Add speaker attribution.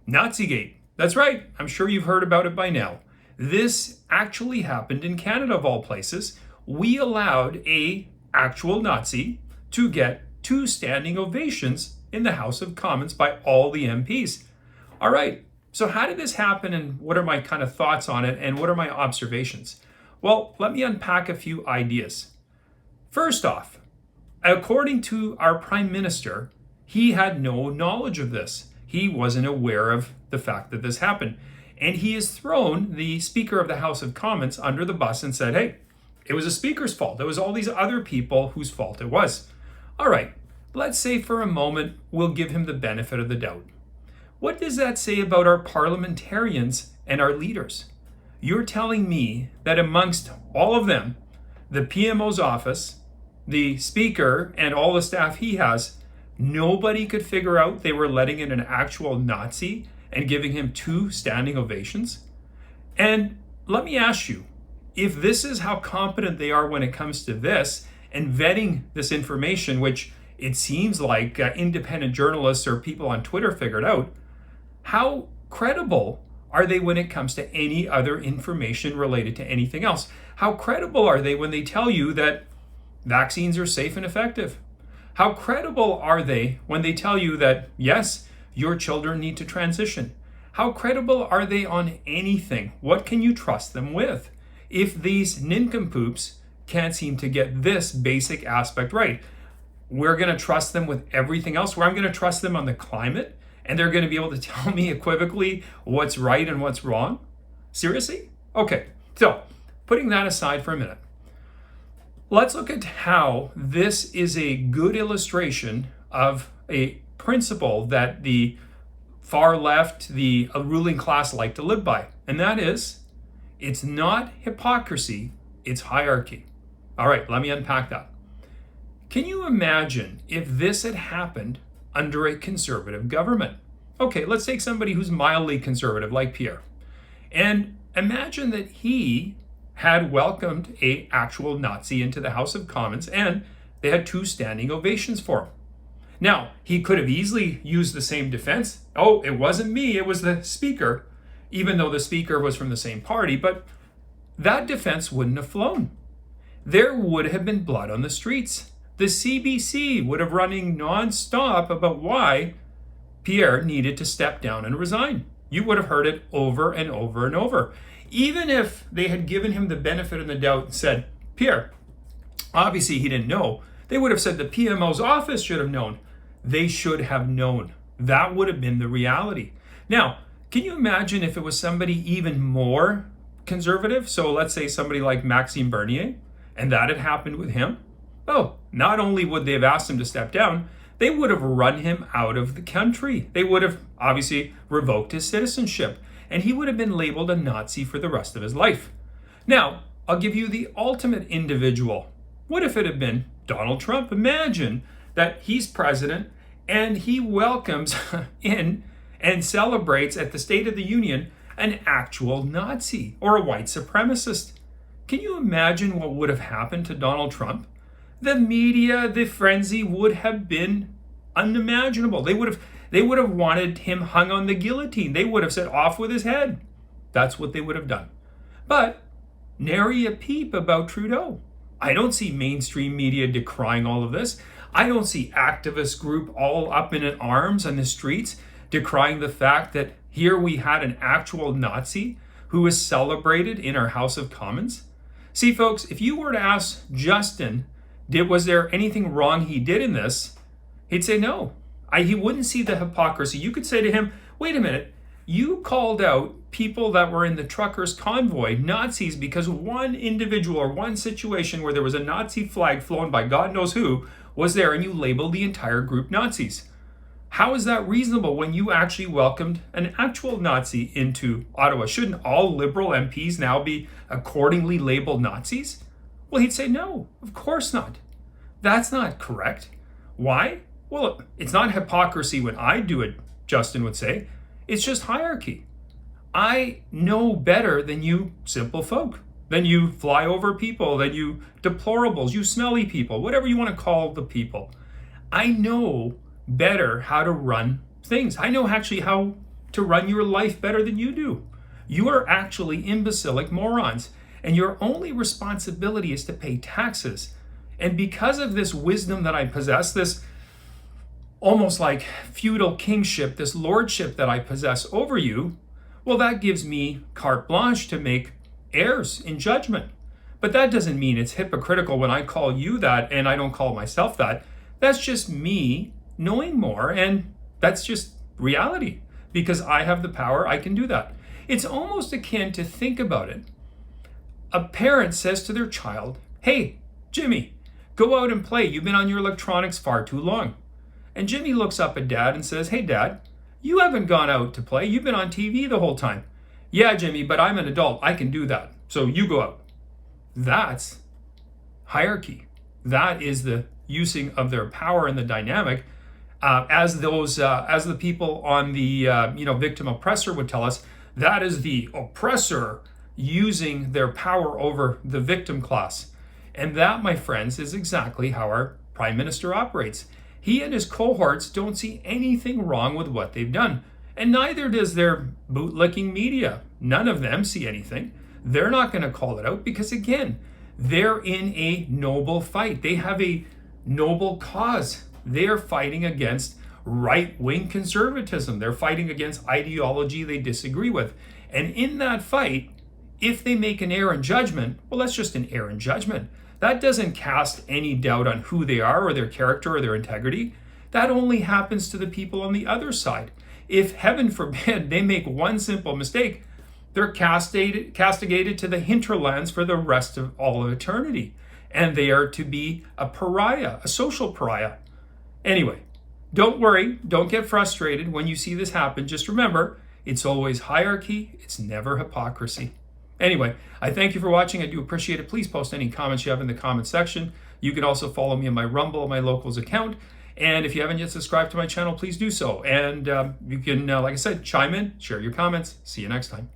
Speaker 1: Nazigate. That's right. I'm sure you've heard about it by now. This actually happened in Canada of all places. We allowed a actual Nazi to get 2 standing ovations in the House of Commons by all the MPs. All right. So how did this happen, and what are my kind of thoughts on it, and what are my observations? Well, let me unpack a few ideas. First off, according to our Prime Minister, he had no knowledge of this. He wasn't aware of the fact that this happened. And he has thrown the Speaker of the House of Commons under the bus and said, hey, it was a speaker's fault. It was all these other people whose fault it was. All right, let's say for a moment we'll give him the benefit of the doubt. What does that say about our parliamentarians and our leaders? You're telling me that amongst all of them, the PMO's office, the Speaker, and all the staff he has, nobody could figure out they were letting in an actual Nazi and giving him 2 standing ovations? And let me ask you, if this is how competent they are when it comes to this and vetting this information, which it seems like independent journalists or people on Twitter figured out, how credible are they when it comes to any other information related to anything else? How credible are they when they tell you that vaccines are safe and effective? How credible are they when they tell you that, yes, your children need to transition? How credible are they on anything? What can you trust them with? If these nincompoops can't seem to get this basic aspect right, we're going to trust them with everything else, where I'm going to trust them on the climate, and they're going to be able to tell me equivocally what's right and what's wrong? Seriously? Okay, so putting that aside for a minute, let's look at how this is a good illustration of a principle that the far left, the ruling class like to live by. And that is, it's not hypocrisy, it's hierarchy. All right, let me unpack that. Can you imagine if this had happened under a conservative government? Okay, let's take somebody who's mildly conservative like Pierre. And imagine that he had welcomed an actual Nazi into the House of Commons and they had 2 standing ovations for him. Now, he could have easily used the same defense. Oh, it wasn't me, it was the Speaker, even though the Speaker was from the same party, but that defense wouldn't have flown. There would have been blood on the streets. The CBC would have running nonstop about why Pierre needed to step down and resign. You would have heard it over and over and over. Even if they had given him the benefit of the doubt and said, Pierre, obviously he didn't know, they would have said the PMO's office should have known. They should have known. That would have been the reality. Now, can you imagine if it was somebody even more conservative? So let's say somebody like Maxime Bernier, and that had happened with him. Oh, not only would they have asked him to step down, they would have run him out of the country. They would have obviously revoked his citizenship, and he would have been labeled a Nazi for the rest of his life. Now, I'll give you the ultimate individual. What if it had been Donald Trump? Imagine that he's president and he welcomes in and celebrates at the State of the Union an actual Nazi or a white supremacist. Can you imagine what would have happened to Donald Trump? The media, the frenzy would have been unimaginable. They would have wanted him hung on the guillotine. They would have said, off with his head. That's what they would have done. But nary a peep about Trudeau. I don't see mainstream media decrying all of this. I don't see activist group all up in arms on the streets decrying the fact that here we had an actual Nazi who was celebrated in our House of Commons. See, folks, if you were to ask Justin, was there anything wrong he did in this? He'd say no. He wouldn't see the hypocrisy. You could say to him, wait a minute, you called out people that were in the truckers' convoy Nazis because one individual or one situation where there was a Nazi flag flown by God knows who was there, and you labeled the entire group Nazis. How is that reasonable when you actually welcomed an actual Nazi into Ottawa? Shouldn't all Liberal MPs now be accordingly labeled Nazis? Well, he'd say no, of course not. That's not correct. Why? Well, it's not hypocrisy when I do it, Justin would say. It's just hierarchy. I know better than you simple folk, than you flyover people, than you deplorables, you smelly people, whatever you want to call the people. I know better how to run things. I know actually how to run your life better than you do. You are actually imbecilic morons, and your only responsibility is to pay taxes. And because of this wisdom that I possess, this almost like feudal kingship, this lordship that I possess over you, well, that gives me carte blanche to make errors in judgment. But that doesn't mean it's hypocritical when I call you that and I don't call myself that. That's just me knowing more, and that's just reality. Because I have the power, I can do that. It's almost akin to, think about it. A parent says to their child, "Hey, Jimmy, go out and play. You've been on your electronics far too long." And Jimmy looks up at Dad and says, "Hey, Dad, you haven't gone out to play. You've been on TV the whole time." "Yeah, Jimmy, but I'm an adult. I can do that. So you go out." That's hierarchy. That is the using of their power and the dynamic. As the people on the victim oppressor would tell us, that is the oppressor using their power over the victim class. And that, my friends, is exactly how our Prime Minister operates. He and his cohorts don't see anything wrong with what they've done. And neither does their bootlicking media. None of them see anything. They're not going to call it out because, again, they're in a noble fight. They have a noble cause. They're fighting against right-wing conservatism. They're fighting against ideology they disagree with. And in that fight, if they make an error in judgment, well, that's just an error in judgment. That doesn't cast any doubt on who they are or their character or their integrity. That only happens to the people on the other side. If, heaven forbid, they make one simple mistake, they're castigated to the hinterlands for the rest of all of eternity. And they are to be a pariah, a social pariah. Anyway, don't worry, don't get frustrated when you see this happen. Just remember, it's always hierarchy, it's never hypocrisy. Anyway, I thank you for watching. I do appreciate it. Please post any comments you have in the comment section. You can also follow me on my Rumble, my Locals account. And if you haven't yet subscribed to my channel, please do so. And you can, like I said, chime in, share your comments. See you next time.